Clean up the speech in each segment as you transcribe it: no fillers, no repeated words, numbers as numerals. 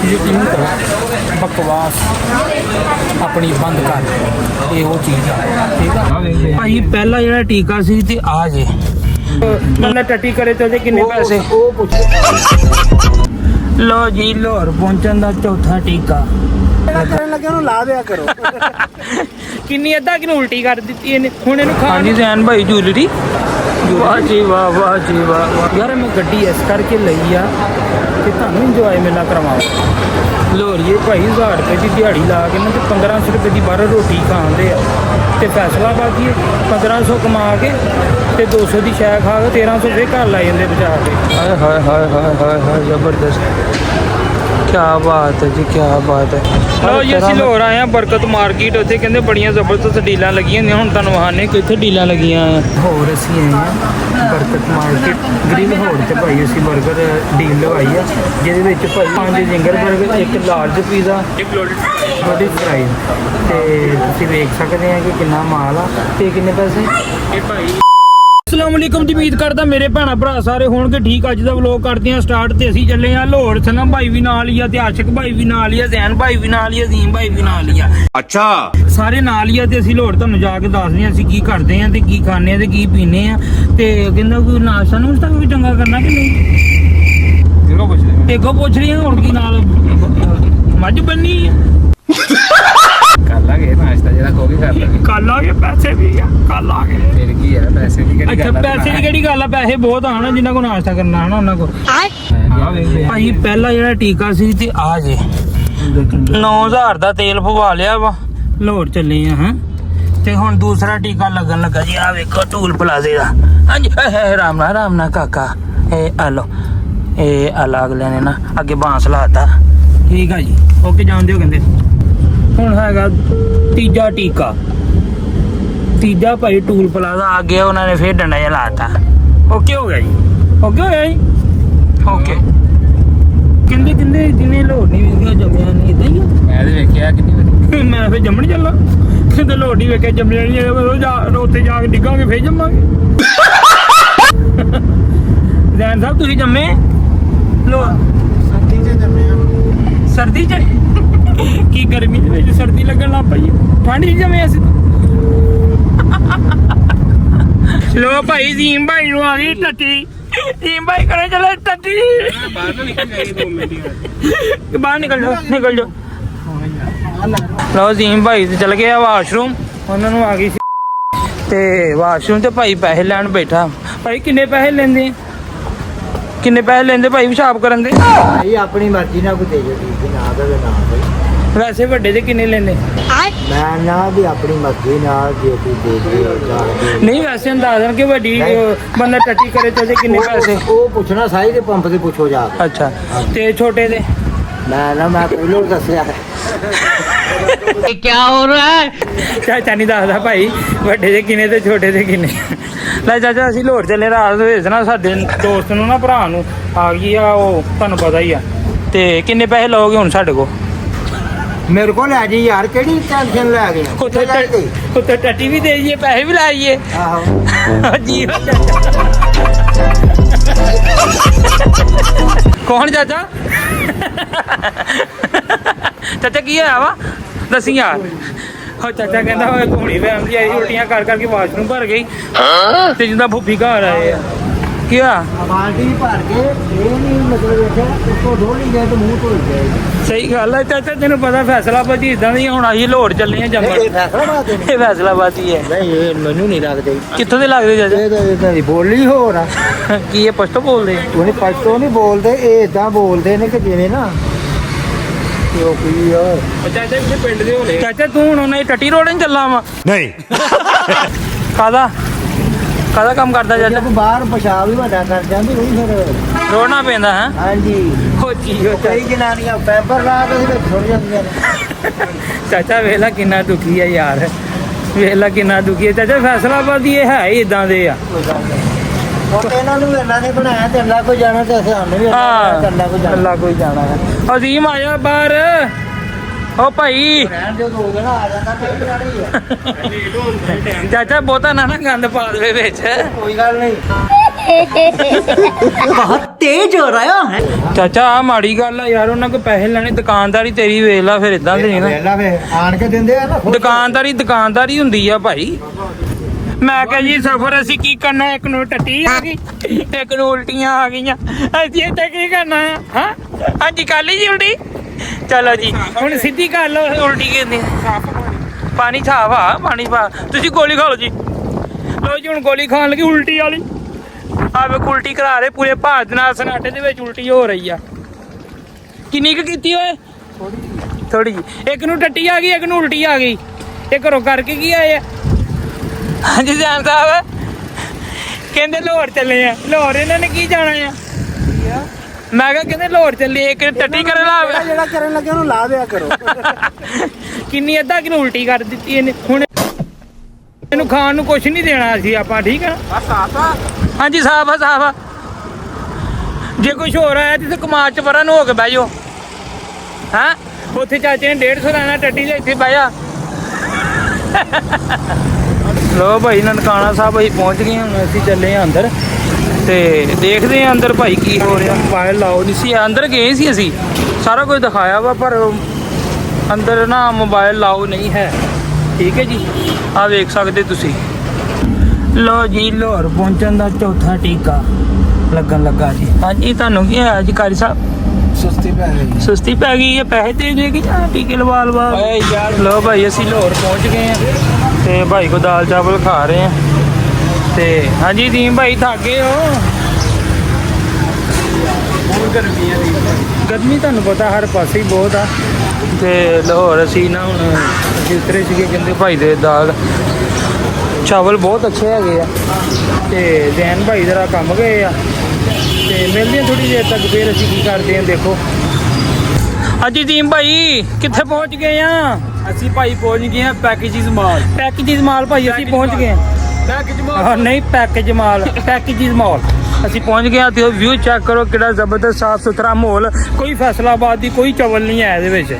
ਯਕੀਨ ਕਰੋ ਬਕਵਾਸ ਆਪਣੀ ਬੰਦ ਕਰ, ਇਹ ਉਹ ਚੀਜ਼ ਆ। ਠੀਕ ਆ ਭਾਈ, ਪਹਿਲਾ ਜਿਹੜਾ ਟੀਕਾ ਸੀ ਤੇ ਆ ਜੇ ਬੰਦਾ ਟੱਟੀ ਕਰੇ ਤੇ ਉਹਦੇ ਕਿੰਨੇ ਪੈਸੇ ਉਹ ਪੁੱਛ ਲੋ ਜੀ। ਲਾਹੌਰ ਪਹੁੰਚਣ ਦਾ ਚੌਥਾ ਟੀਕਾ ਕਰਨ ਲੱਗੇ ਉਹਨੂੰ ਲਾ ਦਿਆ ਕਰੋ। ਕਿੰਨੀ ਅੱਧਾ ਕਿਲੋ ਉਲਟੀ ਕਰ ਦਿੱਤੀ ਇਹਨੇ, ਹੁਣ ਇਹਨੂੰ ਖਾਣ ਦੀ ਜ਼ੈਨ ਭਾਈ ਜੂਲਰੀ। ਵਾਹ ਜੀ ਵਾਹ, ਵਾਹ ਜੀ ਵਾਹ। ਯਾਰ ਮੈਂ ਗੱਡੀ ਇਸ ਕਰਕੇ ਲਈ ਆ ਕਿ ਤੁਹਾਨੂੰ ਇੰਜੋਏ ਮੇਲਾ ਕਰਵਾਵਾਂ। ਲੋਰੀਏ ਭਾਈ 1000 ਰੁਪਏ ਦੀ ਦਿਹਾੜੀ ਲਾ ਕੇ ਨਾ ਤੇ 1500 ਰੁਪਏ ਦੀ ਬਾਹਰ ਰੋਟੀ ਖਾਂਦੇ ਆ ਤੇ ਫੈਸਲਾਬਾਦ ਹੀ 1500 ਕਮਾ ਕੇ ਤੇ 200 ਦੀ ਸ਼ੈ ਖਾ ਕੇ 1300 ਫੇਰ ਘਰ ਲੈ ਜਾਂਦੇ ਬਚਾ ਕੇ। ਹਾਏ ਹਾਏ ਹਾਏ ਹਾਏ ਹਾਏ ਹਾਏ, ਜ਼ਬਰਦਸਤ। ਕਿਆ ਬਾਤ ਹੈ ਜੀ, ਕਿਆ ਬਾਤ ਹੈ। ਲਓ ਜੀ ਅਸੀਂ ਲਾਹੌਰ ਆਏ ਹਾਂ ਬਰਕਤ ਮਾਰਕੀਟ। ਉੱਥੇ ਕਹਿੰਦੇ ਬੜੀਆਂ ਜ਼ਬਰਦਸਤ ਡੀਲਾਂ ਲੱਗੀਆਂ ਹੁੰਦੀਆਂ। ਹੁਣ ਤੁਹਾਨੂੰ ਵਹਾਨੇ ਕਿੱਥੇ ਡੀਲਾਂ ਲੱਗੀਆਂ ਆ। ਹੋਰ ਅਸੀਂ ਆਏ ਹਾਂ ਬਰਕਤ ਮਾਰਕੀਟ ਗ੍ਰਿਲ ਹੋੜ ਤੇ ਭਾਈ ਅਸੀਂ ਬਰਗਰ ਡੀਲ ਲਵਾਈ ਆ, ਜਿਹਦੇ ਵਿੱਚ ਭਾਈ 5 zinger burger, 1 large pizza, 1 loaded fries ਤੇ ਤੁਸੀਂ ਵੇਖ ਸਕਦੇ ਆ ਕਿ ਕਿੰਨਾ ਮਾਲ ਆ ਤੇ ਕਿੰਨੇ ਪੈਸੇ ਇਹ ਭਾਈ। ਅਸਲਾਮ ਵਾਲੇਕੁਮ ਜੀ, ਉਮੀਦ ਕਰਦਾ ਮੇਰੇ ਭੈਣਾ ਭਰਾ ਸਾਰੇ ਹੋਣਗੇ ਠੀਕ। ਅੱਜ ਦਾ ਵਲੋਗ ਕਰਦੇ ਆ ਸਟਾਰਟ ਤੇ ਅਸੀਂ ਚੱਲੇ ਆ ਲਾਹੌਰ। ਸਨਮ ਭਾਈ ਵੀ ਨਾਲ ਹੀ ਆ ਤੇ ਆਸ਼ਿਕ ਭਾਈ ਵੀ ਨਾਲ ਹੀ ਆ, ਜ਼ੈਨ ਭਾਈ ਵੀ ਨਾਲ ਹੀ ਆ, ਅਜ਼ੀਮ ਭਾਈ ਵੀ ਨਾਲ ਹੀ ਆ। ਅੱਛਾ, ਸਾਰੇ ਨਾਲ ਹੀ ਆ ਤੇ ਅਸੀਂ ਲਾਹੌਰ ਤੁਹਾਨੂੰ ਜਾ ਕੇ ਦੱਸਦੇ ਆ ਅਸੀਂ ਕੀ ਕਰਦੇ ਆ ਤੇ ਕੀ ਖਾਂਦੇ ਆ ਤੇ ਕੀ ਪੀਂਦੇ ਆ। ਤੇ ਕਹਿੰਦਾ ਕੋਈ ਨਾਸ਼ਤਾ ਨੂੰ ਤੱਕ ਵੀ ਚੰਗਾ ਕਰਨਾ ਕਿ ਨਹੀਂ, ਦੇਖੋ ਪੁੱਛ ਰਹੀ ਆ। ਹੁਣ ਕੀ ਨਾਲ ਮੱਝ ਬੰਨੀ ਆ, ਕਰ ਲਾਂਗੇ ਨਾਸ਼ਤਾ ਜਿਹੜਾ ਕਹੋਗੇ ਕਰ ਲਾਂਗੇ। ਕਰ ਲਾਂਗੇ, ਪੈਸੇ ਵੀ ਆ ਕਰ ਲਾਂਗੇ। ਫਿਰ ਕੀ ਹੈ, ਪੈਸੇ ਦੀ ਕਿਹੜੀ ਅੱਛਾ ਗੱਲ ਆ। ਪੈਸੇ ਦੀ ਕਿਹੜੀ ਗੱਲ ਆ, ਪੈਸੇ ਬਹੁਤ ਆਣ ਜਿੰਨਾ ਕੋ ਨਾਸ਼ਤਾ ਕਰਨਾ ਹੈ ਨਾ ਉਹਨਾਂ ਕੋ। ਭਾਈ ਪਹਿਲਾ ਜਿਹੜਾ ਟੀਕਾ ਸੀ ਤੇ ਆ ਜੇ 9000 ਦਾ ਤੇਲ ਪਵਾ ਲਿਆ ਵਾ, ਲਾਹੌਰ ਚੱਲੇ ਆ ਹਾਂ। ਤੇ ਹੁਣ ਦੂਸਰਾ ਟੀਕਾ ਲੱਗਣ ਲੱਗਾ ਜੀ। ਆ ਵੇਖੋ ਟੂਲ ਪਲਾਜ਼ੇ ਦਾ। ਹਾਂਜੀ ਆਰਾਮ ਨਾਲ ਕਾਕਾ, ਇਹ ਆ ਲੋ, ਇਹ ਆ ਅਗਲੇ ਨੇ ਨਾ ਅੱਗੇ ਬਾਂਸ ਲਾਤਾ। ਠੀਕ ਆ ਜੀ, ਓਕੇ ਜਾਣਦੇ ਹੋ ਕਹਿੰਦੇ। ਹੁਣ ਹੈਗਾ ਤੀਜਾ ਟੀਕਾ, ਤੀਜਾ ਭਾਈ ਟੂਲ ਪਲਾਜ਼ਾ ਆ ਗਿਆ। ਉਹਨਾਂ ਨੇ ਫੇਰ ਡੰਡਾ ਜਿਹਾ ਲਾਤਾ। ਓਕੇ ਹੋ ਗਿਆ ਜੀ, ਓਕੇ ਹੋ ਗਿਆ ਜੀ, ਓਕੇ। ਕਹਿੰਦੇ ਜਿਹਨੇ ਲਾਹੌਰ ਨਹੀਂ ਵੇਖਿਆ ਜੰਮਿਆ ਨਹੀਂ, ਇਦਾਂ ਹੀ ਆ। ਮੈਂ ਤੇ ਵੇਖਿਆ ਕਿੰਨੀ ਵਾਰੀ। ਮੈਂ ਫੇਰ ਜੰਮਣ ਚੱਲਾਂ। ਕਹਿੰਦੇ ਲਾਹੌਰ ਨਹੀਂ ਵੇਖਿਆ ਜੰਮਿਆ ਨਹੀਂ, ਉੱਥੇ ਜਾ ਕੇ ਡਿੱਗਾਂਗੇ ਫੇਰ ਜੰਮਾਂਗੇ। ਜ਼ੈਨ ਸਾਹਿਬ ਤੁਸੀਂ ਜੰਮੇ ਲਾਹੌਰ? ਸਰਦੀ 'ਚ ਜੰਮੇ ਆ। ਸਰਦੀ 'ਚ ਕੀ ਗਰਮੀ ਦੇ ਵਿੱਚ ਸਰਦੀ ਲੱਗਣ ਲੱਗ ਪਈ, ਠੰਡ 'ਚ ਜੰਮੇ ਅਸੀਂ। ਲੋ ਭਾਈ ਜ਼ੀਮ ਭਾਈ ਨੂੰ ਆ ਗਈ ਟੱਟੀ। ਜ਼ੀਮ ਭਾਈ ਕਰੇ ਚਲੇ ਟੱਟੀ। ਬਾਹਰ ਨਾ ਨਿਕਲ ਜਾਈਏ 2 ਮਿੰਟ ਹੀ। ਬਾਹਰ ਨਿਕਲ ਜਾਓ। ਲੋ ਜ਼ੀਮ ਭਾਈ ਤੇ ਚਲ ਗਏ ਆ ਵਾਸ਼ਰੂਮ, ਉਹਨਾਂ ਨੂੰ ਆ ਗਈ ਸੀ ਤੇ ਵਾਸ਼ਰੂਮ ਤੇ ਭਾਈ ਪੈਸੇ ਲੈਣ ਬੈਠਾ। ਭਾਈ ਕਿੰਨੇ ਪੈਸੇ ਲੈਂਦੇ, ਕਿੰਨੇ ਪੈਸੇ ਲੈਂਦੇ ਭਾਈ ਪਿਸ਼ਾਬ ਕਰਨ ਦੇ? ਭਾਈ ਆਪਣੀ ਮਰਜ਼ੀ ਨਾਲ ਕੋਈ ਦੇ ਜੋ, ਠੀਕ ਨਾ ਦੇਵੇ ਨਾ ਦੇ। ਵੈਸੇ ਵੱਡੇ ਦੇ ਕਿੰਨੇ ਲੈਂਦੇ? ਮੈਂ ਨਾ ਵੀ ਆਪਣੀ ਮਰਜ਼ੀ ਨਾਲ ਜੇ ਕੋਈ ਦੇ ਦਿਓ ਜਾਂ ਦੇ। ਨਹੀਂ ਵੈਸੇ ਅੰਦਾਜ਼ਨ ਕਿ ਵੱਡੀ ਬੰਦਾ ਟੱਟੀ ਕਰੇ ਤੇ ਉਹਦੇ ਕਿੰਨੇ ਪੈਸੇ? ਉਹ ਪੁੱਛਣਾ ਸਾਈ ਦੇ ਪੰਪ ਤੇ ਪੁੱਛੋ ਜਾ ਕੇ। ਅੱਛਾ, ਤੇ ਛੋਟੇ ਦੇ? ਮੈਂ ਪਹਿਲੋਂ ਦੱਸਿਆ ਹੈ। ਕੀ ਹੋ ਰਿਹਾ ਹੈ? ਚਾਚਾ ਨਹੀਂ ਦੱਸਦਾ ਭਾਈ ਵੱਡੇ ਦੇ ਕਿੰਨੇ ਤੇ ਛੋਟੇ ਦੇ ਕਿੰਨੇ। ਲੈ ਚਾਚਾ ਅਸੀਂ ਲਾਹੌਰ ਚੱਲੇ ਰਾਤ ਦੇ ਵਿੱਚ ਨਾ, ਸਾਡੇ ਦੋਸਤ ਨੂੰ ਨਾ ਭਰਾ ਨੂੰ ਆ ਗਈ ਆ ਉਹ, ਤੁਹਾਨੂੰ ਪਤਾ ਹੀ ਆ। ਤੇ ਕਿੰਨੇ ਪੈਸੇ ਲਓਗੇ ਹੁਣ ਸਾਡੇ ਕੋਲ? ਮੇਰੇ ਕੋਲ ਲੈ ਜੀ ਯਾਰ, ਕਿਹੜੀ ਟੈਨਸ਼ਨ ਲੈ ਗਏ ਉੱਥੇ ਟੱਟੀ ਵੀ ਦੇ ਜਾਈਏ, ਪੈਸੇ ਵੀ ਲਾਈਏ। ਆਹੋ ਜੀ ਕੌਣ ਚਾਚਾ? ਚਾਚਾ ਕੀ ਹੋਇਆ ਵਾ, ਦੱਸੀ ਯਾਰ। ਉਹ ਚਾਚਾ ਕਹਿੰਦਾ ਹੋਇਆ ਘੁੰਮਣੀ ਫੈਮਿਲੀ ਆਈ, ਉਲਟੀਆਂ ਕਰ ਕਰਕੇ ਵਾਸ਼ਰੂਮ ਭਰ ਗਈ ਤੇ ਜਿੱਦਾਂ ਭੁੱਫੀ ਘਰ ਆਏ ਆ। ਕੀ ਆ ਬਾਲਟੀ ਭਰ ਕੇ ਇਹ ਨਹੀਂ ਮਤਲਬ ਵੇਖਿਆ ਉੱਤੋਂ ਢੋਲੀ ਗਏ ਤੇ ਮੂੰਹ ਧੋਈ ਗਏ। ਸਹੀ ਗੱਲ ਹੈ ਚਾਚਾ, ਤੈਨੂੰ ਪਤਾ ਫੈਸਲਾਬਾਦ ਇਦਾਂ ਦੀ ਹੁਣ ਅਸੀਂ ਲਾਹੌਰ ਚੱਲੇ ਆ ਜੰਮਣ। ਇਹ ਫੈਸਲਾਬਾਦ ਦੇ ਨੇ? ਇਹ ਫੈਸਲਾਬਾਦ ਹੀ ਹੈ। ਨਹੀਂ ਇਹ ਮੈਨੂੰ ਨਹੀਂ ਲੱਗਦੇ। ਕਿੱਥੋਂ ਦੇ ਲੱਗਦੇ ਚਾਚਾ? ਇਹ ਤਾਂ ਬੋਲੀ ਹੋਰ ਆ। ਕੀ ਇਹ ਪਸ਼ਤੋ ਬੋਲਦੇ? ਉਹਨੇ ਪਛਤੋ ਨਹੀਂ ਬੋਲਦੇ, ਇਹ ਇਦਾਂ ਬੋਲਦੇ ਨੇ ਕਿ ਜਿਵੇਂ ਨਾ ਕਿ ਉਹ ਕੀ ਆ। ਚਾਚਾ ਇੱਥੇ ਪਿੰਡ ਦੇ ਹੋਲੇ। ਚਾਚਾ ਤੂੰ ਹੁਣ ਉਹਨਾਂ ਦੀ ਟੱਟੀ ਰੋਡ ਨਹੀਂ ਚੱਲਾ ਵਾ? ਨਹੀਂ। ਕਾਹਦਾ ਕੰਮ ਕਰਦਾ ਚਾਚਾ? ਜਦ ਬਾਹਰ ਪਿਸ਼ਾਬ ਵੀ ਵੱਡਾ ਕਰ ਜਾਂਦੀ ਉਹੀ ਫਿਰ ਰੋਣਾ ਪੈਂਦਾ ਹੈ। ਹਾਂਜੀ ਉਹ ਚੀਜ਼ ਕਈ ਜਨਾਨੀਆਂ ਪੈਪਰ ਲਾ ਕੇ ਵਿੱਚ ਛੁੱਟ ਜਾਂਦੀਆਂ ਨੇ। ਚਾਚਾ ਵੇਲਾ ਕਿੰਨਾ ਦੁਖੀ ਹੈ ਯਾਰ, ਵੇਲਾ ਕਿੰਨਾ ਦੁਖੀ ਹੈ ਚਾਚਾ। ਫੈਸਲਾਬਾਦ ਹੀ ਇਹ ਹੈ ਇਦਾਂ ਦੇ ਆ। ਉਹ ਇਹਨਾਂ ਨੂੰ ਅੱਲਾ ਨੇ ਬਣਾਇਆ ਤੇ ਅੱਲਾ ਕੋਈ ਜਾਣਾ ਤੇ ਸਾਨੂੰ ਵੀ ਅੱਲਾ ਕੋਈ ਜਾਣਾ। ਅੱਲਾ ਕੋਈ ਜਾਣਾ ਹੈ। ਅਜ਼ੀਮ ਆਇਆ ਬਾਹਰ। ਉਹ ਭਾਈ ਰਹਿਣ ਜੋ ਦੋ ਦਿਨ ਆ ਜਾਂਦਾ ਤੇ ਜਾਣੀ ਆ। ਚਾਚਾ ਬਹੁਤਾ ਨਾ ਗੰਦ ਪਾ ਦੇਵੇ ਵਿੱਚ। ਕੋਈ ਗੱਲ ਨਹੀਂ। बहुत तेज हो रहा है। ਚਾਚਾ ਆ ਮਾੜੀ ਗੱਲ ਆ ਯਾਰ, ਉਹਨਾਂ ਕੋ ਪੈਸੇ ਲੈਣੇ। ਦੁਕਾਨਦਾਰੀ ਤੇਰੀ ਵੇਖ ਲਾ ਫਿਰ, ਇਦਾਂ ਤੇ ਨਹੀਂ ਨਾ। ਵੇਲਾ ਵੇ ਆਣ ਕੇ ਦਿੰਦੇ ਆ ਨਾ ਖੁਦ। ਦੁਕਾਨਦਾਰੀ ਹੁੰਦੀ ਆ ਭਾਈ। ਮੈਂ ਕਿਹਾ ਜੀ ਸਫਰ ਅਸੀਂ ਕੀ ਕਰਨਾ, ਇੱਕ ਨੂੰ ਟੱਟੀ ਆ ਗਈ, ਇੱਕ ਨੂੰ ਉਲਟੀਆਂ ਆ ਗਈਆਂ, ਅਸੀਂ ਇੱਥੇ ਕੀ ਕਰਨਾ ਆ? ਹਾਂ ਹਾਂਜੀ ਕਰ ਲਈ ਜੀ ਉਲਟੀ। ਚਲੋ ਜੀ ਹੁਣ ਸਿੱਧੀ ਕਰ ਲਓ, ਉਲਟੀ ਕਹਿੰਦੇ ਪਾਣੀ ਸਾਫ ਆ, ਪਾਣੀ ਪਾ। ਤੁਸੀਂ ਗੋਲੀ ਖਾ ਲਓ ਜੀ। ਲਓ ਜੀ ਹੁਣ ਗੋਲੀ ਖਾਣ ਲੱਗੀ ਉਲਟੀ ਵਾਲੀ। ਆ ਵੇਖ ਉਲਟੀ ਕਰਾ ਰਹੇ ਪੂਰੇ ਭਾਰਤ ਨਾਲ, ਸਨਾਟੇ ਦੇ ਵਿੱਚ ਉਲਟੀ ਹੋ ਰਹੀ ਆ। ਕਿੰਨੀ ਕੁ ਕੀਤੀ ਓਏ? ਥੋੜੀ ਜੀ। ਇੱਕ ਨੂੰ ਟੱਟੀ ਆ ਗਈ, ਇੱਕ ਨੂੰ ਉਲਟੀ ਆ ਗਈ। ਇਹ ਘਰੋਂ ਕਰਕੇ ਕੀ ਆਏ ਆ? ਹਾਂਜੀ ਜਾਨ ਸਾਹਿਬ ਕਹਿੰਦੇ ਲਾਹੌਰ ਚੱਲੇ ਆ। ਲਾਹੌਰ ਇਹਨਾਂ ਨੇ ਕੀ ਜਾਣਾ ਆ? ਮੈਂ ਕਿਹਾ ਕਹਿੰਦੇ ਲਾਹੌਰ ਚੱਲੇ, ਇੱਕ ਟੱਟੀ ਕਰਨ ਲਾ। ਜਿਹੜਾ ਕਰਨ ਲੱਗੇ ਉਹਨੂੰ ਲਾ ਦਿਆ ਕਰੋ। ਕਿੰਨੀ ਅੱਧਾ ਕਿਨੂੰ ਉਲਟੀ ਕਰ ਦਿੱਤੀ ਇਹਨੇ। ਹੁਣ ਇਹਨੂੰ ਖਾਣ ਨੂੰ ਕੁਝ ਨਹੀਂ ਦੇਣਾ ਸੀ ਆਪਾਂ, ਠੀਕ ਆ? ਹਾਂਜੀ ਸਾਫ ਆ, ਸਾਫ ਆ। ਜੇ ਕੁਝ ਹੋਰ ਆਇਆ ਤੇ ਕਮਾਦ ਚ ਪਰਾਂ ਨੂੰ ਹੋ ਕੇ ਬਹਿ ਜਾਓ। ਹਾਂ ਉੱਥੇ ਚਾਚੇ ਨੇ 150 ਲੈਣਾ ਟੱਟੀ ਦੇ, ਇੱਥੇ ਬਹਿ ਜਾ। ਲੋ ਭਾਈ ਨਨਕਾਣਾ ਸਾਹਿਬ ਅਸੀਂ ਪਹੁੰਚ ਗਏ। ਹੁਣ ਅਸੀਂ ਚੱਲੇ ਆ ਅੰਦਰ ਤੇ ਦੇਖਦੇ ਆ ਅੰਦਰ ਭਾਈ ਕੀ ਹੋ ਰਿਹਾ। ਮੋਬਾਈਲ ਲਾਓ ਨਹੀਂ ਸੀ, ਅੰਦਰ ਗਏ ਸੀ ਅਸੀਂ, ਸਾਰਾ ਕੁਝ ਦਿਖਾਇਆ ਵਾ, ਪਰ ਅੰਦਰ ਨਾ ਮੋਬਾਈਲ ਲਾਓ ਨਹੀਂ ਹੈ। ਠੀਕ ਹੈ ਜੀ, ਆ ਵੇਖ ਸਕਦੇ ਤੁਸੀਂ। ਲੋ ਜੀ ਲਾਹੌਰ ਪਹੁੰਚਣ ਦਾ ਚੌਥਾ ਟੀਕਾ ਲੱਗਣ ਲੱਗਾ ਜੀ। ਹਾਂਜੀ ਤੁਹਾਨੂੰ ਕੀ ਹੈ ਜੀ ਕਾਰੀ ਸਾਹਿਬ? ਸੁਸਤੀ ਪੈ ਗਈ। ਸੁਸਤੀ ਪੈ ਗਈ ਹੈ, ਪੈਸੇ ਦੇ ਦੇ ਕਿ ਜਾਂ ਟੀਕੇ ਲਵਾ ਲਵਾ। ਲੋ ਭਾਈ ਅਸੀਂ ਲਾਹੌਰ ਪਹੁੰਚ ਗਏ ਆ ਤੇ ਭਾਈ ਕੋ ਦਾਲ ਚਾਵਲ ਖਾ ਰਹੇ ਆ। ਤੇ ਹਾਂਜੀ ਦੀਮ ਭਾਈ ਥੱਕ ਗਏ ਹੋ? ਬਹੁਤ ਗਰਮੀ ਆ। ਗਰਮੀ ਤੁਹਾਨੂੰ ਪਤਾ ਹਰ ਪਾਸੇ ਹੀ ਬਹੁਤ ਆ। ਤੇ ਲਾਹੌਰ ਅਸੀਂ ਨਾ ਹੁਣ ਅਸੀਂ ਉਤਰੇ ਸੀਗੇ, ਕਹਿੰਦੇ ਭਾਈ ਦੇ ਦਾਲ ਚਾਵਲ ਬਹੁਤ ਅੱਛੇ ਹੈਗੇ ਆ। ਤੇ ਜ਼ੈਨ ਭਾਈ ਜਰਾ ਕੰਮ ਗਏ ਆ ਤੇ ਮਿਲਦੇ ਆ ਥੋੜੀ ਦੇਰ ਤੱਕ, ਫਿਰ ਅਸੀਂ ਕੀ ਕਰਦੇ ਆ ਦੇਖੋ। ਹਾਂਜੀ ਦੀਮ ਭਾਈ ਕਿੱਥੇ ਪਹੁੰਚ ਗਏ ਆ? ਅਸੀਂ ਭਾਈ ਪਹੁੰਚ ਗਏ ਆ ਪੈਕੇਜਿਸ ਮਾਲ। ਪੈਕੇਜਿਸ ਮਾਲ ਭਾਈ ਅਸੀਂ ਪਹੁੰਚ ਗਏ ਆ। ਪੈਕੇਜ ਨਹੀਂ ਪੈਕੇਜ ਮਾਲ, ਪੈਕੇਜਿਸ ਮਾਲ ਅਸੀਂ ਪਹੁੰਚ ਗਏ ਆ। ਤੇ ਵਿਊ ਚੈੱਕ ਕਰੋ ਕਿਹੜਾ ਜ਼ਬਰਦਸਤ ਸਾਫ ਸੁਥਰਾ ਮਾਹੌਲ। ਕੋਈ ਫੈਸਲਾਬਾਦ ਦੀ ਕੋਈ ਚਵਲ ਨਹੀਂ ਹੈ ਇਹਦੇ ਵਿੱਚ।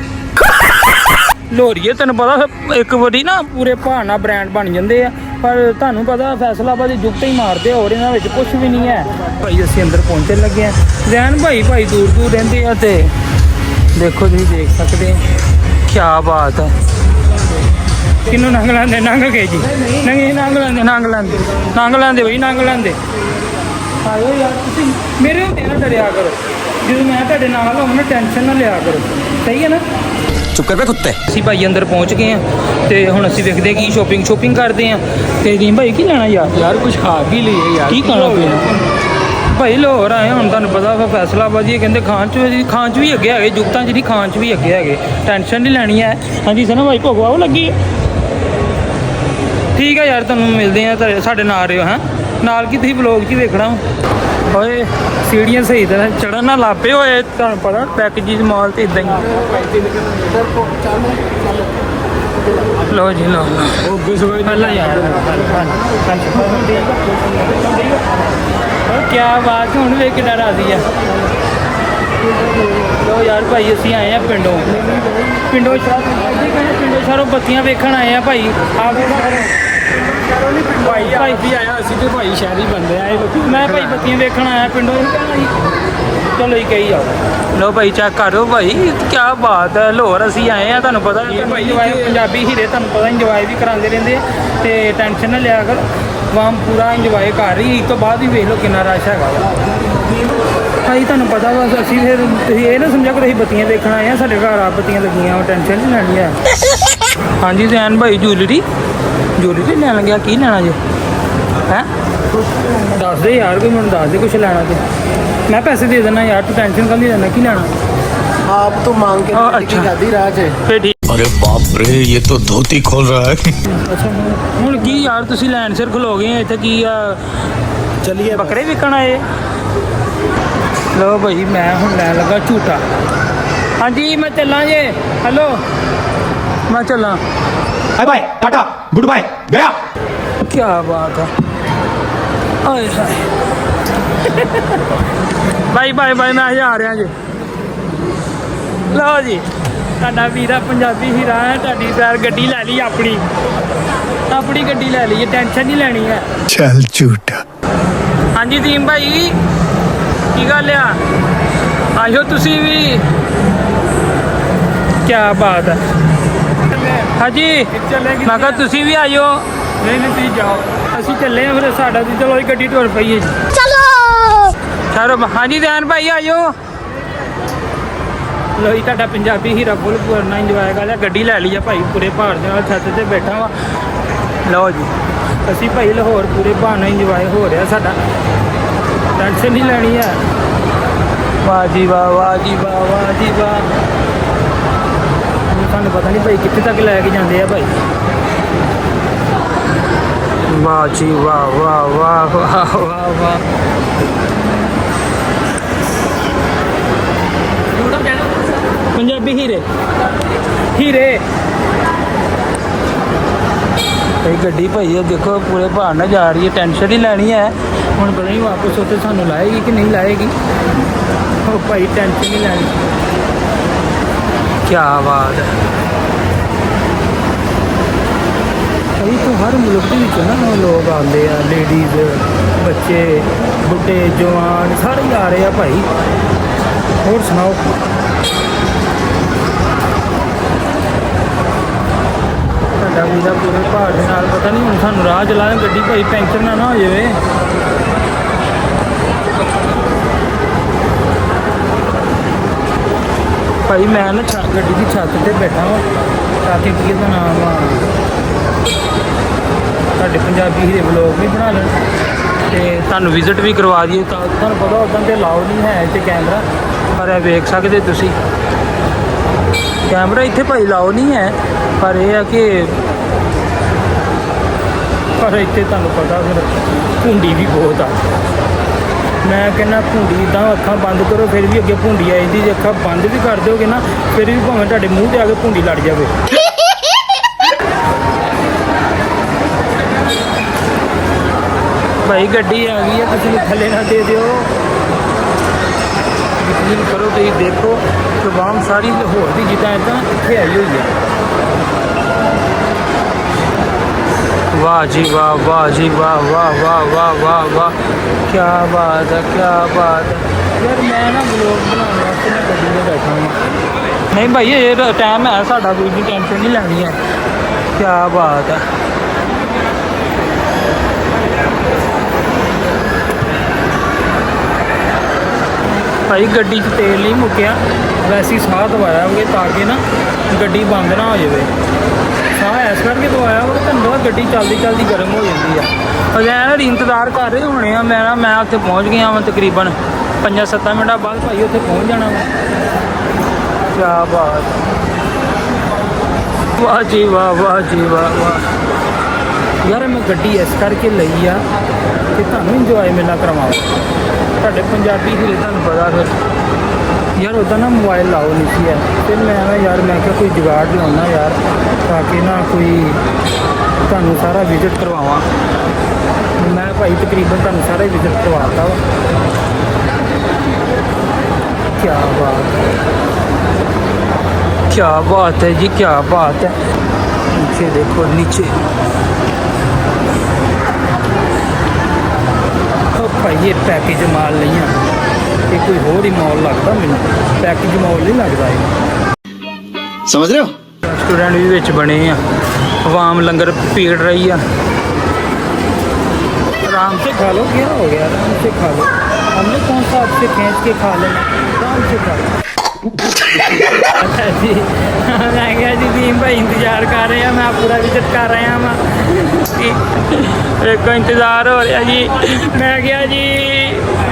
ਲੋਰੀਏ ਤੈਨੂੰ ਪਤਾ ਇੱਕ ਵਾਰੀ ਨਾ ਪੂਰੇ ਭਾਣਾ ਬ੍ਰਾਂਡ ਬਣ ਜਾਂਦੇ ਆ, ਪਰ ਤੁਹਾਨੂੰ ਪਤਾ ਫੈਸਲਾਬਾਦ ਦੀ ਜੁਗਤੇ ਹੀ ਮਾਰਦੇ, ਹੋਰ ਇਹਨਾਂ ਵਿੱਚ ਕੁਝ ਵੀ ਨਹੀਂ ਹੈ ਭਾਈ। ਅਸੀਂ ਅੰਦਰ ਪਹੁੰਚਣ ਲੱਗੇ ਆ। ਜ਼ੈਨ ਭਾਈ ਦੂਰ ਦੂਰ ਰਹਿੰਦੇ ਆ ਤੇ ਦੇਖੋ ਤੁਸੀਂ ਦੇਖ ਸਕਦੇ ਕਿਆ ਬਾਤ ਹੈ। ਕਿਨੂੰ ਨੰਗ ਲੈਂਦੇ? ਨੰਗ ਗਏ ਜੀ, ਨੰਗ ਲੈਂਦੇ ਬਈ, ਨੰਗ ਲੈਂਦੇ। ਆਇਓ ਯਾਰ ਤੁਸੀਂ ਮੇਰੇ ਹੁੰਦੇ ਨਾ ਡਰਿਆ ਕਰੋ, ਜਦੋਂ ਮੈਂ ਤੁਹਾਡੇ ਨਾਲ ਹੋਵਾਂ ਨਾ ਟੈਨਸ਼ਨ ਨਾ ਲਿਆ ਕਰੋ, ਸਹੀ ਹੈ ਨਾ? चुप कर बे कुत्ते। ਅਸੀਂ ਭਾਈ ਅੰਦਰ ਪਹੁੰਚ ਗਏ ਆ ਤੇ ਹੁਣ ਅਸੀਂ ਵੇਖਦੇ ਕੀ ਸ਼ੋਪਿੰਗ ਕਰਦੇ ਆ। ਤੇ ਦੀਮ ਭਾਈ ਕੀ ਲੈਣਾ ਯਾਰ ਕੁਝ ਖਾ ਵੀ ਲਈਏ ਯਾਰ, ਕੀ ਖਾਣਾ ਪੀਣਾ ਭਾਈ? ਲਾਹੌਰ ਆਏ ਹੁਣ ਤੁਹਾਨੂੰ ਪਤਾ ਵਾ ਫੈਸਲਾਬਾਦ ਹੀ ਕਹਿੰਦੇ ਖਾਣ ਚ ਵੀ ਅੱਗੇ ਹੈਗੇ, ਜੁਗਤਾਂ ਚ ਨਹੀਂ ਖਾਣ ਚ ਵੀ ਅੱਗੇ ਹੈਗੇ। ਟੈਨਸ਼ਨ ਨਹੀਂ ਲੈਣੀ ਹੈ। ਹਾਂਜੀ ਸਨਾ ਭਾਈ ਭੁੱਖ ਉਹ ਲੱਗੀ ਹੈ। ਠੀਕ ਹੈ ਯਾਰ, ਤੁਹਾਨੂੰ ਮਿਲਦੇ ਆ ਸਾਡੇ ਨਾਲ ਰਿਓ। ਹਾਂ ਨਾਲ ਕੀ ਤੁਸੀਂ ਵਲੋਗ 'ਚ ਹੀ ਵੇਖਣਾ ਓਏ। ਸੀੜੀਆਂ ਸਹੀ ਤਰ੍ਹਾਂ ਚੜਨ ਨਾ ਲਾਪੇ ਹੋਏ, ਤੁਹਾਨੂੰ ਪਤਾ ਪੈਕੇਜਿਸ ਮਾਲ ਤੇ ਇਦਾਂ ਹੀ। ਲੋ ਜੀ ਲੋ ਪਹਿਲਾਂ ਯਾਰ ਕੀ ਬਾਤ, ਹੁਣ ਵੇਖ ਕੇ ਡਰ ਆਦੀ ਆ। ਲੋ ਯਾਰ ਭਾਈ ਅਸੀਂ ਆਏ ਆ ਪਿੰਡੋਂ ਸ਼ਹਿਰੋਂ ਬੱਤੀਆਂ ਵੇਖਣ ਆਏ ਆ ਭਾਈ। ਭਾਈ ਵੀ ਆਇਆ, ਅਸੀਂ ਤੇ ਭਾਈ ਸ਼ਹਿਰੀ ਬੰਦੇ ਆਏ ਲੋਕੀ। ਮੈਂ ਭਾਈ ਬੱਤੀਆਂ ਵੇਖਣ ਆਇਆ ਪਿੰਡੋਂ। ਚਲੋ ਹੀ ਕਹੀ ਜਾਓ। ਲੋ ਭਾਈ ਚੈੱਕ ਕਰੋ ਭਾਈ ਕੀ ਬਾਤ ਹੈ। ਲਾਹੌਰ ਅਸੀਂ ਆਏ ਆ, ਤੁਹਾਨੂੰ ਪਤਾ ਭਾਈ ਪੰਜਾਬੀ ਹੀਰੇ ਤੁਹਾਨੂੰ ਪਤਾ ਇੰਜੋਏ ਵੀ ਕਰਾਉਂਦੇ ਰਹਿੰਦੇ ਆ ਤੇ ਟੈਨਸ਼ਨ ਨਾ ਲਿਆ ਕਰ। ਵਾਮ ਪੂਰਾ ਇੰਜੋਏ ਕਰ ਰਹੀ। ਇਸ ਤੋਂ ਬਾਅਦ ਹੀ ਵੇਖ ਲਓ ਕਿੰਨਾ ਰਸ਼ ਹੈਗਾ ਭਾਈ। ਤੁਹਾਨੂੰ ਪਤਾ ਵਾ ਅਸੀਂ ਫਿਰ ਤੁਸੀਂ ਇਹ ਨਾ ਸਮਝਿਆ ਕਰੋ ਅਸੀਂ ਬੱਤੀਆਂ ਵੇਖਣ ਆਏ ਆ, ਸਾਡੇ ਘਰ ਆ ਬੱਤੀਆਂ ਲੱਗੀਆਂ, ਟੈਨਸ਼ਨ ਨਹੀਂ ਲੈਣੀ ਹੈ। ਹਾਂਜੀ ਜ਼ੈਨ ਭਾਈ ਜੂਲਰੀ ਲੈਣ ਲੱਗਿਆ, ਕੀ ਲੈਣਾ ਜੀ? ਹੈਂ ਦੱਸ ਦੇ ਯਾਰ, ਕੋਈ ਮੈਨੂੰ ਦੱਸ ਦੇ ਕੁਛ ਲੈਣਾ ਤੇ ਮੈਂ ਪੈਸੇ ਦੇ ਦੇਣਾ ਯਾਰ, ਤੂੰ ਟੈਨਸ਼ਨ ਕਾਹਦੀ ਲੈਣਾ? ਕੀ ਲੈਣਾ? आप तो मांग के अच्छा। शादी राज है। ਫੇਰ ਠੀਕ। अरे बाप रे, ये तो धोती खोल रहा है। ਅੱਛਾ ਹੁਣ ਕੀ ਯਾਰ ਤੁਸੀਂ ਲੈਣ ਸਿਰ ਖਲੋ ਗਏ ਆ ਇੱਥੇ, ਕੀ ਆ चलिए ਬੱਕਰੇ ਵਿਕਣ ਆਏ? ਲੋ ਭਾਈ ਮੈਂ ਹੁਣ ਲੈਣ ਲੱਗਾ ਝੂਟਾ। ਹਾਂਜੀ ਮੈਂ ਚੱਲਾਂ ਜੇ। ਹੈਲੋ ਮੈਂ ਚੱਲਾਂ। Bye bye, tata, goodbye, गया। ਕੀ ਬਾਤ ਹੈ। ਆਏ ਹਾਏ ਬਾਈ ਮੈਂ ਜਾ ਰਿਹਾ ਜੀ। ਲਓ ਜੀ ਤੁਹਾਡਾ ਵੀਰਾ ਪੰਜਾਬੀ ਹੀਰਾ ਹੈ। ਤੁਹਾਡੀ ਸੈਰ ਗੱਡੀ ਲੈ ਲਈ, ਆਪਣੀ ਗੱਡੀ ਲੈ ਲਈ, ਟੈਨਸ਼ਨ ਨਹੀਂ ਲੈਣੀ ਹੈ। चल झूठा। ਹਾਂਜੀ ਦੀਮ ਭਾਈ ਕੀ ਗੱਲ ਆ ਆਇਓ ਤੁਸੀਂ ਵੀ ਕੀ ਬਾਤ ਹੈ ਹਾਂਜੀ ਮੈਂ ਕਿਹਾ ਤੁਸੀਂ ਵੀ ਆਇਓ ਨਹੀਂ ਨਹੀਂ ਤੁਸੀਂ ਜਾਓ ਅਸੀਂ ਚੱਲੇ ਆ ਫਿਰ ਸਾਡਾ ਵੀ ਚਲੋ ਗੱਡੀ ਟੁਰ ਪਈ ਹੈ ਜੀ ਚਲੋ ਹਾਂਜੀ ਦੈਨ ਭਾਈ ਆਇਓ ਲੋ ਜੀ ਤੁਹਾਡਾ ਪੰਜਾਬੀ ਹੀਰਾ ਫੁੱਲ ਪੂਰਨਾ ਇੰਜੋਏ ਕਰ ਲਿਆ ਗੱਡੀ ਲੈ ਲਈ ਆ ਭਾਈ ਪੂਰੇ ਪਹਾੜ ਦੇ ਨਾਲ ਛੱਤ ਤੇ ਬੈਠਾ ਵਾ ਲਓ ਜੀ ਅਸੀਂ ਭਾਈ ਲਾਹੌਰ ਪੂਰੇ ਬਹਾਨਾ ਇੰਜੋਏ ਹੋ ਰਿਹਾ ਸਾਡਾ ਟੈਨਸ਼ਨ ਨਹੀਂ ਲੈਣੀ ਹੈ ਵਾਹ ਜੀ ਵਾਹ ਵਾਹ ਜੀ ਵਾਹ ਵਾਹ ਜੀ ਵਾਹ ਸਾਨੂੰ ਪਤਾ ਨਹੀਂ ਭਾਈ ਕਿੱਥੇ ਤੱਕ ਲੈ ਕੇ ਜਾਂਦੇ ਆ ਭਾਈ ਵਾਹ ਜੀ ਵਾਹ ਵਾਹ ਵਾਹ ਵਾਹ ਵਾਹ ਵਾਹ ਪੰਜਾਬੀ ਹੀਰੇ ਹੀਰੇ ਭਾਈ ਗੱਡੀ ਭਾਈ ਇਹ ਦੇਖੋ ਪੂਰੇ ਪਹਾੜ ਨਾਲ ਜਾ ਰਹੀ ਹੈ ਟੈਨਸ਼ਨ ਹੀ ਲੈਣੀ ਹੈ ਹੁਣ ਪਤਾ ਨਹੀਂ ਵਾਪਸ ਉੱਥੇ ਸਾਨੂੰ ਲਾਏਗੀ ਕਿ ਨਹੀਂ ਲਾਏਗੀ ਉਹ ਭਾਈ ਟੈਨਸ਼ਨ ਨਹੀਂ ਲੈਣੀ ਕੀ ਬਾਤ ਹੈ ਭਾਈ ਤੋਂ ਹਰ ਮੁਲਕ ਦੇ ਵਿੱਚ ਨਾ ਲੋਕ ਆਉਂਦੇ ਆ ਲੇਡੀਜ਼ ਬੱਚੇ ਬੁੱਢੇ ਜਵਾਨ ਸਾਰੇ ਹੀ ਆ ਰਹੇ ਆ ਭਾਈ ਹੋਰ ਸੁਣਾਓ ਸਾਡਾ ਵੀਰਾ ਪੂਰੇ ਪਹਾੜ ਦੇ ਨਾਲ ਪਤਾ ਨਹੀਂ ਹੁਣ ਸਾਨੂੰ ਰਾਹ ਚਲਾਉਣ ਗੱਡੀ ਭਾਈ ਪੈਂਚਰ ਨਾ ਹੋ ਜਾਵੇ ਭਾਈ ਮੈਂ ਨਾ ਗੱਡੀ ਦੀ ਛੱਤ ਤੇ ਬੈਠਾ ਹਾਂ ਕਾਕੇ ਕੀ ਦਾ ਨਾਮ ਆ ਸਾਡੇ ਪੰਜਾਬੀ ਹੀਰੇ ਵਲੋਗ ਵੀ ਬਣਾ ਲੈਣ ਤੇ ਤੁਹਾਨੂੰ ਵਿਜ਼ਿਟ ਵੀ ਕਰਵਾ ਦਈਏ ਤਾਂ ਤੁਹਾਨੂੰ ਪਤਾ ਉਦੋਂ ਤੇ ਅਲਾਉਡ ਨਹੀਂ ਹੈ ਇੱਥੇ ਕੈਮਰਾ ਪਰ ਇਹ ਵੇਖ ਸਕਦੇ ਤੁਸੀਂ ਕੈਮਰਾ ਇੱਥੇ ਭਾਈ ਲਾਓ ਨਹੀਂ ਹੈ ਪਰ ਇਹ ਆ ਕਿ ਪਰ ਇੱਥੇ ਤੁਹਾਨੂੰ ਪਤਾ ਫਿਰ ਭੁੰਡੀ ਵੀ ਬਹੁਤ ਆ ਮੈਂ ਕਹਿੰਦਾ ਭੁੰਡੀ ਇੱਦਾਂ ਅੱਖਾਂ ਬੰਦ ਕਰੋ ਫਿਰ ਵੀ ਅੱਗੇ ਭੁੰਡੀ ਆ ਜਾਂਦੀ ਜੇ ਅੱਖਾਂ ਬੰਦ ਵੀ ਕਰ ਦਿਓਗੇ ਨਾ ਫਿਰ ਵੀ ਭਾਵੇਂ ਤੁਹਾਡੇ ਮੂੰਹ ਤੇ ਆ ਕੇ ਭੁੰਡੀ ਲੜ ਜਾਵੇ ਭਾਈ ਗੱਡੀ ਆ ਗਈ ਹੈ ਤੁਸੀਂ ਥੱਲੇ ਨਾ ਦੇ ਦਿਓ ਯਕੀਨ ਕਰੋ ਤੁਸੀਂ ਦੇਖੋ ਤਮਾਮ ਸਾਰੀ ਲਾਹੌਰ ਦੀ ਜਿੱਦਾਂ ਇੱਦਾਂ ਇੱਥੇ ਆਈ ਹੋਈ ਹੈ ਵਾਹ ਜੀ ਵਾਹ ਵਾਹ ਜੀ ਵਾਹ ਵਾਹ ਵਾਹ ਵਾਹ ਵਾਹ ਵਾਹ ਕੀ ਬਾਤ ਹੈ ਕੀ ਬਾਤ ਹੈ ਯਾਰ ਮੈਂ ਨਾ ਵਲੋਗ ਬਣਾਉਣ ਵਾਸਤੇ ਨਾ ਗੱਡੀ 'ਤੇ ਬੈਠਾ ਹਾਂ ਨਹੀਂ ਭਾਈ ਇਹ ਟਾਈਮ ਹੈ ਸਾਡਾ ਕੋਈ ਵੀ ਟੈਨਸ਼ਨ ਨਹੀਂ ਲੈਣੀ ਹੈ ਕੀ ਬਾਤ ਹੈ ਭਾਈ ਗੱਡੀ 'ਚ ਤੇਲ ਨਹੀਂ ਮੁੱਕਿਆ ਵੈਸੇ ਹੀ ਸਾਹ ਦਵਾਇਆ ਹੋਵੇ ਤਾਂ ਕਿ ਨਾ ਗੱਡੀ ਬੰਦ ਨਾ ਹੋ ਜਾਵੇ ਸਾਹ ਇਸ ਕਰਕੇ ਦਵਾਇਆ ਉਹ ਧੰਦਾ ਗੱਡੀ ਚੱਲਦੀ ਚੱਲਦੀ ਗਰਮ ਹੋ ਜਾਂਦੀ ਆ ਅਜੇ ਨਾ ਇੰਤਜ਼ਾਰ ਕਰ ਰਹੇ ਹੋਣੇ ਆ ਮੈਂ ਉੱਥੇ ਪਹੁੰਚ ਗਿਆ ਵਾਂ ਤਕਰੀਬਨ 5-7 ਮਿੰਟਾਂ ਬਾਅਦ ਭਾਈ ਉੱਥੇ ਪਹੁੰਚ ਜਾਣਾ ਵਾ ਕਿਆ ਬਾਤ ਵਾਹ ਜੀ ਵਾਹ ਵਾਹ ਜੀ ਵਾਹ ਵਾਹ ਯਾਰ ਮੈਂ ਗੱਡੀ ਇਸ ਕਰਕੇ ਲਈ ਆ ਕਿ ਤੁਹਾਨੂੰ ਇੰਜੋਏ ਮੇਲਾ ਕਰਵਾਵਾਂ ਤੁਹਾਡੇ ਪੰਜਾਬੀ ਹੀਰੇ ਤੁਹਾਨੂੰ ਪਤਾ ਫਿਰ ਯਾਰ ਉੱਦਾਂ ਨਾ ਮੋਬਾਈਲ ਲਾਓ ਨਹੀਂ ਸੀ ਹੈ ਫਿਰ ਮੈਂ ਨਾ ਯਾਰ ਮੈਂ ਕਿਹਾ ਕੋਈ ਜੁਗਾੜ ਲਾਉਣਾ ਯਾਰ ਤਾਂ ਕਿ ਨਾ ਕੋਈ ਤੁਹਾਨੂੰ ਸਾਰਾ ਵਿਜ਼ਿਟ ਕਰਵਾਵਾਂ ਮੈਂ ਭਾਈ ਤਕਰੀਬਨ ਤੁਹਾਨੂੰ ਸਾਰਾ ਵਿਜ਼ਿਟ ਕਰਵਾਤਾ ਵਾ ਕੀ ਬਾਤ ਹੈ ਜੀ ਕੀ ਬਾਤ ਹੈ नीचे देखो नीचे भाई ये पैकेज माल नहीं है ये कोई होर ही मॉल लगता मैंने पैकेज मॉल नहीं लगता है समझ रहे हो रेस्टोरेंट भी विच बने हैं आवाम लंगर पीड़ रही है आराम से खा लो क्या हो गया आराम से खा लो हमने कौन सा आपसे खींच के खा लेना आराम से खा लो जी मैं क्या जी भीम भाई इंतजार कर रहे हैं मैं पूरा विजिट कर रहा हाँ एक को इंतजार हो रहा जी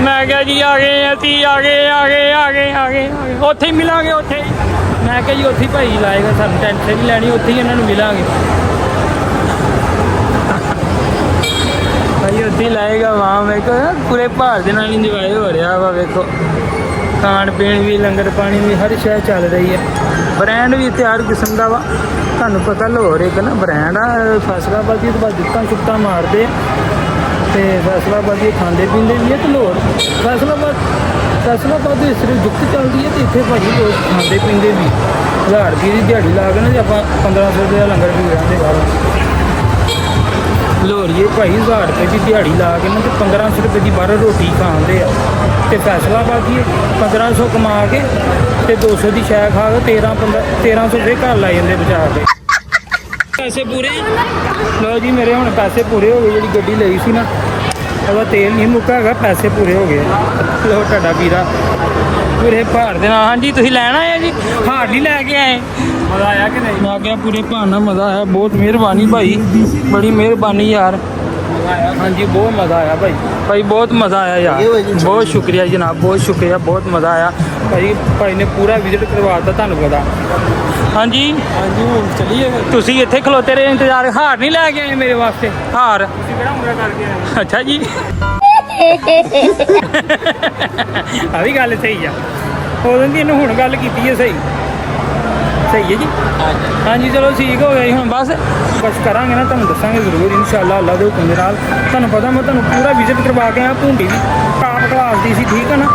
मैं क्या जी आ गए असी आ गए उत्थे ही मिलांगे उत्थे मैं क्या जी उत्थे भाई लाएगा सानू टेंशन नहीं लैनी उत्थे ही इन्हां नूं मिलांगे भाई उत्थे ही लाएगा वहाँ वेखो पूरे पहाड़ दे नाल इंजॉय हो रहा वा वेखो खाण पीण भी लंगर पानी भी हर शय चल रही है ब्रांड भी इतने हर किस्म का वा तुहानूं पता लाहौर एक ना ब्रांड आ फैसलाबादी तो बाद जुत्तां शुत्तां मारदे ते फैसलाबादी खांदे पींदे भी है तो लाहौर फैसलाबाद सिर्फ जुत्त चलती है तो इतने भाजी लोग खांदे पींदे भी 1000 रुपये की दिहाड़ी ला के ना जे आपां 1500 रुपये का लंगर भी लाते बाहर ਲੋਰੀਏ ਭਾਈ 1000 ਰੁਪਏ ਦੀ ਦਿਹਾੜੀ ਲਾ ਕੇ ਨਾ ਤੇ 1500 ਰੁਪਏ ਦੀ ਬਾਹਰ ਰੋਟੀ ਖਾਂਦੇ ਆ ਤੇ ਫੈਸਲਾਬਾਦ 1500 ਕਮਾ ਕੇ ਤੇ 200 ਦੀ ਸ਼ੈ ਖਾ ਕੇ 1300 ਦੇ ਘਰ ਲਾ ਜਾਂਦੇ ਬਚਾ ਕੇ। ਪੈਸੇ ਪੂਰੇ ਲੋ ਜੀ ਮੇਰੇ ਹੁਣ ਪੈਸੇ ਪੂਰੇ ਹੋ ਗਏ। ਜਿਹੜੀ ਗੱਡੀ ਲਈ ਸੀ ਨਾ ਉਹਦਾ ਤੇਲ ਨਹੀਂ ਮੁੱਕਾ ਹੈਗਾ, ਪੈਸੇ ਪੂਰੇ ਹੋ ਗਏ। ਲੋ ਤੁਹਾਡਾ ਵੀਰਾ ਪੂਰੇ ਭਾਰ ਦੇ ਨਾਲ। ਹਾਂਜੀ ਤੁਸੀਂ ਲੈਣ ਆਏ ਜੀ, ਹਾਰ ਨਹੀਂ ਲੈ ਕੇ ਆਏ? ਮਜ਼ਾ ਆਇਆ ਕਿ ਨਹੀਂ? ਮੈਂ ਕਿਹਾ ਪੂਰੇ ਭਾਰ ਨਾਲ ਮਜ਼ਾ ਆਇਆ। ਬਹੁਤ ਮਿਹਰਬਾਨੀ ਭਾਈ, ਬੜੀ ਮਿਹਰਬਾਨੀ ਯਾਰ। ਹਾਂਜੀ ਬਹੁਤ ਮਜ਼ਾ ਆਇਆ ਭਾਈ ਬਹੁਤ ਮਜ਼ਾ ਆਇਆ ਯਾਰ। ਬਹੁਤ ਸ਼ੁਕਰੀਆ ਜਨਾਬ, ਬਹੁਤ ਸ਼ੁਕਰੀਆ, ਬਹੁਤ ਮਜ਼ਾ ਆਇਆ ਭਾਈ ਨੇ ਪੂਰਾ ਵਿਜ਼ਿਟ ਕਰਵਾ ਦਿੱਤਾ ਤੁਹਾਨੂੰ ਪਤਾ। ਹਾਂਜੀ ਹੁਣ ਚੱਲੀਏ। ਤੁਸੀਂ ਇੱਥੇ ਖਲੋਤੇ ਰਹੇ ਇੰਤਜ਼ਾਰ, ਹਾਰ ਨਹੀਂ ਲੈ ਕੇ ਆਏ ਮੇਰੇ ਵਾਸਤੇ? ਹਾਰ ਤੁਸੀਂ ਕਿਹੜਾ ਮੁੰਡਾ ਕਰਕੇ ਆਏ? ਅੱਛਾ ਜੀ ਆ ਵੀ ਗੱਲ ਸਹੀ ਆ। ਉਦੋਂ ਦੀ ਇਹਨੂੰ ਹੁਣ ਗੱਲ ਕੀਤੀ ਹੈ ਸਹੀ ਹੈ ਜੀ। ਹਾਂਜੀ ਚਲੋ ਠੀਕ ਹੋ ਗਿਆ ਜੀ। ਹੁਣ ਬਸ ਕਰਾਂਗੇ ਨਾ ਤੁਹਾਨੂੰ ਦੱਸਾਂਗੇ ਜ਼ਰੂਰ ਇਨਸ਼ਾਅੱਲਾ ਅੱਲਾ ਦੇ ਹੁਕਮ ਦੇ ਨਾਲ। ਤੁਹਾਨੂੰ ਪਤਾ ਮੈਂ ਤੁਹਾਨੂੰ ਪੂਰਾ ਵਿਜ਼ਿਟ ਕਰਵਾ ਕੇ ਆਇਆ। ਭੁੰਡੀ ਵੀ ਟਾਪ ਕਲਾਸ ਦੀ ਸੀ, ਠੀਕ ਹੈ ਨਾ?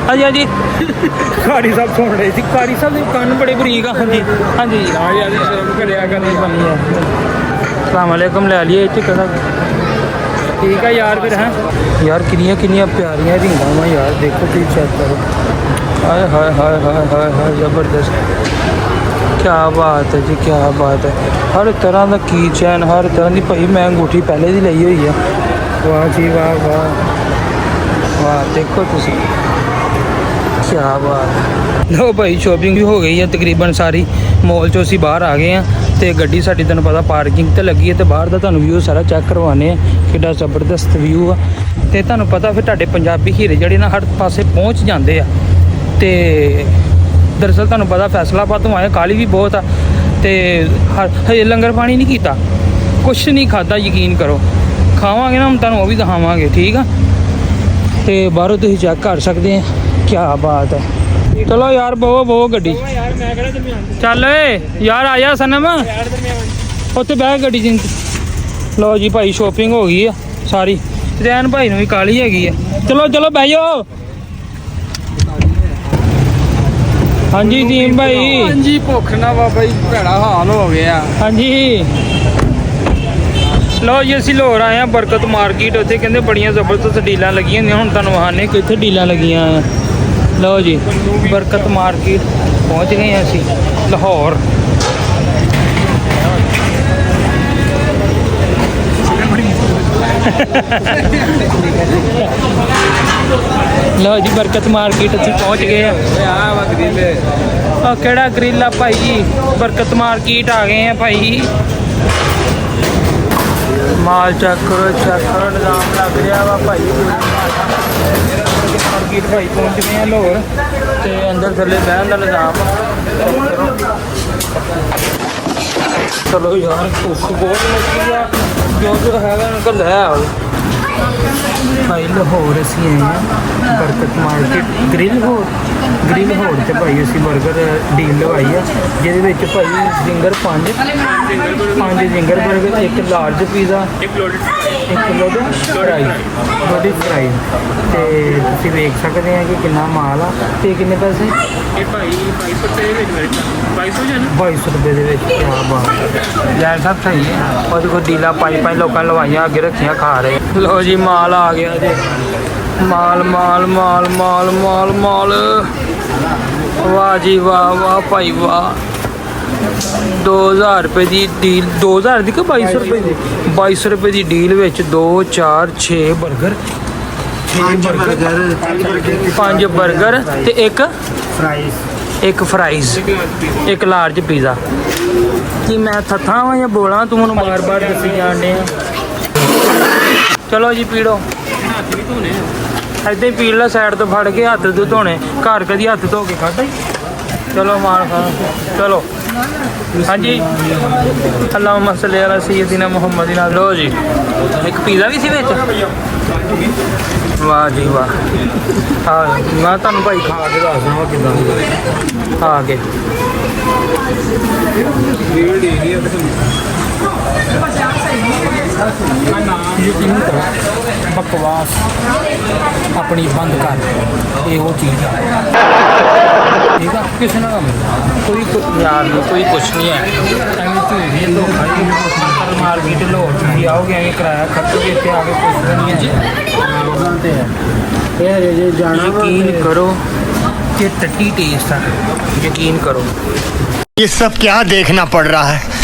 ਹਾਂਜੀ ਹਾਂਜੀ ਕਾਰੀ ਸਾਹਿਬ ਸੁਣ ਰਹੇ ਸੀ। ਕਾਰੀ ਸਾਹਿਬ ਦੇ ਕੰਨ ਬੜੇ ਬਰੀਕ ਆ। ਹਾਂਜੀ ਹਾਂਜੀ ਕਰਿਆ ਕਰਨੀ ਬਣੀ ਆ। ਅਸਲਾਮ ਵਾਲੇਕੁਮ ਲੈ ਲਈਏ ਇੱਥੇ ਕਿਹੜਾ ਠੀਕ ਹੈ ਯਾਰ। ਫਿਰ ਹੈ ਯਾਰ ਕਿੰਨੀਆਂ ਕਿੰਨੀਆਂ ਪਿਆਰੀਆਂ ਰਿੰਗਾਂ ਵਾ ਯਾਰ। ਦੇਖੋ ਤੁਸੀਂ ਚੈੱਕ ਕਰੋ। ਹਾਏ ਹਾਏ ਹਾਏ ਹਾਏ ਹਾਏ ਹਾਏ ਜ਼ਬਰਦਸਤ। क्या बात है जी, क्या बात है। हर तरह का की चैन, हर तरह की भाई मैं अंगूठी पहले दी ਲਈ ਹੋਈ है। वाह जी वाह वाह वाह। देखो तुसी क्या बात। लो भाई शॉपिंग भी हो गई है तकरीबन सारी। मॉल चो ਅਸੀਂ ਬਾਹਰ ਆ ਗਏ ਆ ਤੇ ਗੱਡੀ ਸਾਡੀ ਤੁਹਾਨੂੰ ਪਤਾ ਪਾਰਕਿੰਗ ਤੇ ਲੱਗੀ ਹੈ ਤੇ ਬਾਹਰ ਦਾ ਤੁਹਾਨੂੰ ਵਿਊ ਸਾਰਾ ਚੈੱਕ ਕਰਵਾਉਣੇ ਆ। ਕਿੱਡਾ ਜ਼ਬਰਦਸਤ ਵਿਊ ਆ। ਤੇ ਤੁਹਾਨੂੰ ਪਤਾ ਫਿਰ ਤੁਹਾਡੇ ਪੰਜਾਬੀ ਹੀਰੇ ਜਿਹੜੇ ਨਾ ਹਰ ਪਾਸੇ ਪਹੁੰਚ ਜਾਂਦੇ ਆ। ਤੇ ਦਰਅਸਲ ਤੁਹਾਨੂੰ ਪਤਾ ਫੈਸਲਾਬਾਦ ਤੋਂ ਆਏ, ਕਾਲੀ ਵੀ ਬਹੁਤ ਆ ਤੇ ਹਜੇ ਲੰਗਰ ਪਾਣੀ ਨਹੀਂ ਕੀਤਾ, ਕੁਛ ਨਹੀਂ ਖਾਦਾ, ਯਕੀਨ ਕਰੋ। ਖਾਵਾਂਗੇ ਨਾ ਹੁਣ ਤੁਹਾਨੂੰ ਉਹ ਵੀ ਦਿਖਾਵਾਂਗੇ, ਠੀਕ ਆ। ਤੇ ਬਾਹਰੋਂ ਤੁਸੀਂ ਚੈੱਕ ਕਰ ਸਕਦੇ ਆ। ਕੀ ਬਾਤ ਹੈ। ਚਲੋ ਯਾਰ ਬਹੁ ਗੱਡੀ ਚੱਲ ਏ ਯਾਰ, ਆ ਜਾ ਸਨਮ ਉੱਥੇ ਬਹਿ ਗੱਡੀ ਚ। ਲਓ ਜੀ ਭਾਈ ਸ਼ੋਪਿੰਗ ਹੋ ਗਈ ਆ ਸਾਰੀ। ਰੈਨ ਭਾਈ ਨੂੰ ਵੀ ਕਾਲੀ ਹੈਗੀ ਆ। ਚਲੋ ਚਲੋ ਬਹਿ ਜਾਓ। ਹਾਂਜੀ ਜੀਮ ਭਾਈ। ਹਾਂਜੀ ਭੁੱਖ ਨਾ ਬਾਬਾ ਜੀ ਭੈੜਾ ਹਾਲ ਹੋ ਗਿਆ। ਹਾਂਜੀ ਲਓ ਜੀ ਅਸੀਂ ਲਾਹੌਰ ਆਏ ਆ ਬਰਕਤ ਮਾਰਕੀਟ। ਉੱਥੇ ਕਹਿੰਦੇ ਬੜੀਆਂ ਜ਼ਬਰਦਸਤ ਡੀਲਾਂ ਲੱਗੀਆਂ ਹੁੰਦੀਆਂ। ਹੁਣ ਤੁਹਾਨੂੰ ਵਹਾਨੇ ਕਿੱਥੇ ਡੀਲਾਂ ਲੱਗੀਆਂ ਆ। ਲਓ ਜੀ ਬਰਕਤ ਮਾਰਕੀਟ ਪਹੁੰਚ ਗਏ ਹਾਂ ਅਸੀਂ ਲਾਹੌਰ। ਲਓ ਜੀ ਬਰਕਤ ਮਾਰਕੀਟ ਅਸੀਂ ਪਹੁੰਚ ਗਏ ਆ। ਉਹ ਕਿਹੜਾ ਗਰਿੱਲ ਆ ਭਾਈ, ਬਰਕਤ ਮਾਰਕੀਟ ਆ ਗਏ ਆ ਭਾਈ। ਮਾਲ ਚੈੱਕ ਕਰੋ ਨਿਜ਼ਾਮ ਲੱਗ ਰਿਹਾ ਵਾ ਭਾਈ। ਮਾਰਕੀਟ ਭਾਈ ਪਹੁੰਚ ਗਏ ਆ ਲਾਹੌਰ ਤੇ ਅੰਦਰ ਥੱਲੇ ਬਹਿਣ ਦਾ ਨਿਜ਼ਾਮ। ਚਲੋ ਯਾਰ ਭੁੱਖ ਬਹੁਤ ਲੱਗੀ ਆ। ਜੋ ਹੈਗਾ ਨਾ ਲੈ ਆਓ ਭਾਈ। ਲਾਹੌਰ ਅਸੀਂ ਆਏ ਹਾਂ ਬਰਕਤ ਮਾਰਕੀਟ ਗ੍ਰਿਲ ਹੋੜ ਤੇ ਭਾਈ ਅਸੀਂ 버ਗਰ ਡੀਲ ਲਵਾਈ ਆ ਜਿਹਦੇ ਵਿੱਚ ਭਾਈ ਜ਼ਿੰਗਰ 5 ਜ਼ਿੰਗਰ 버ਗਰ, ਇੱਕ ਲਾਰਜ ਪੀਜ਼ਾ, ਇੱਕ ਲੋਡਡ ਫਰਾਈ। ਤੇ ਤੁਸੀਂ ਵੇਖ ਸਕਦੇ ਆ ਕਿ ਕਿੰਨਾ ਮਾਲ ਆ ਤੇ ਕਿੰਨੇ ਪੈਸੇ ਇਹ ਭਾਈ 2200 ਰੁਪਏ ਦੇ ਵਿੱਚ। ਕੀ ਬਾਤ ਯਾਰ ਸਭ ਸਹੀ ਹੈ। ਉਹਦੇ ਕੋਲ ਡੀਲਾਂ ਪੰਜ ਲੋਕਾਂ ਲਵਾਈਆਂ ਅੱਗੇ ਰੱਖੀਆਂ ਖਾ ਰਹੇ। ਲੋ ਜੀ ਮਾਲ ਆ ਗਿਆ ਜੀ। ਮਾਲ ਵਾਹ ਜੀ ਵਾਹ ਭਾਈ ਵਾਹ। 2000 ਰੁਪਏ ਦੀ ਡੀਲ, 2000 ਦੀ ਕਿ 2200 ਰੁਪਏ ਦੀ? 2200 ਰੁਪਏ ਦੀ ਡੀਲ ਵਿੱਚ 2 4 6 버ਗਰ, 5 버ਗਰ ਤੇ ਇੱਕ ਫਰਾਈਜ਼, ਇੱਕ ਲਾਰਜ ਪੀਜ਼ਾ। ਕਿ ਮੈਂ ਥੱਥਾਂ ਵਾਂ ਜਾਂ ਬੋਲਾਂ? ਤੂੰ ਮੈਨੂੰ ਬਾਰ-ਬਾਰ ਦੱਸੀ ਜਾਣਦੇ ਆ। ਚਲੋ ਜੀ ਪੀੜੋ। ਇੱਦਾਂ ਹੀ ਪੀੜ ਲਾ ਸਾਈਡ ਤੋਂ ਫੜ ਕੇ, ਹੱਥ ਤੋਂ ਧੋਣੇ। ਘਰ ਕਦੀ ਹੱਥ ਧੋ ਕੇ ਖਾਧਾ ਹੀ। ਚਲੋ ਮਾਰ ਖਾ ਚਲੋ। ਹਾਂਜੀ ਅੱਲਾਹੁम्मा सल्ली अला सय्यदिना मुहम्मद। ਲਓ ਜੀ ਇੱਕ ਪੀਜ਼ਾ ਵੀ ਸੀ ਵਿੱਚ। ਵਾਹ ਜੀ ਵਾਹ। ਹਾਂ ਮੈਂ ਤੁਹਾਨੂੰ ਭਾਈ ਖਾ ਕੇ ਦੱਸਦਾ ਕਿੱਦਾਂ ਆ ਕੇ। ਬਕਵਾਸ ਆਪਣੀ ਬੰਦ ਕਰ, ਇਹ ਉਹ ਚੀਜ਼ ਆ, ਠੀਕ ਆ। ਕਿਸੇ ਨਾਲ ਕੋਈ ਯਾਰ ਨਹੀਂ, ਕੋਈ ਕੁਛ ਨਹੀਂ ਹੈ। ਐਵੇਂ ਝੂਠੀ ਧੋਖਾ ਹੀ ਪਰ ਮਾਰਕੀਟ ਲਾਹੌਰ ਤੁਸੀਂ ਆਓਗੇ ਐਵੇਂ ਕਿਰਾਇਆ ਖਰਚੋਗੇ, ਇੱਥੇ ਆ ਕੇ ਪੁੱਛਦੇ ਨਹੀਂ ਹੈ ਜੀ। ਗੱਲ ਤੇ ਹੈ ਇਹ ਹਜੇ ਜੇ ਜਾਣਾ ਵਾ ਯਕੀਨ ਤੇ- ਕਰੋ कि टट्टी टेस्ट है, यकीन करो। ये सब क्या देखना पड़ रहा है।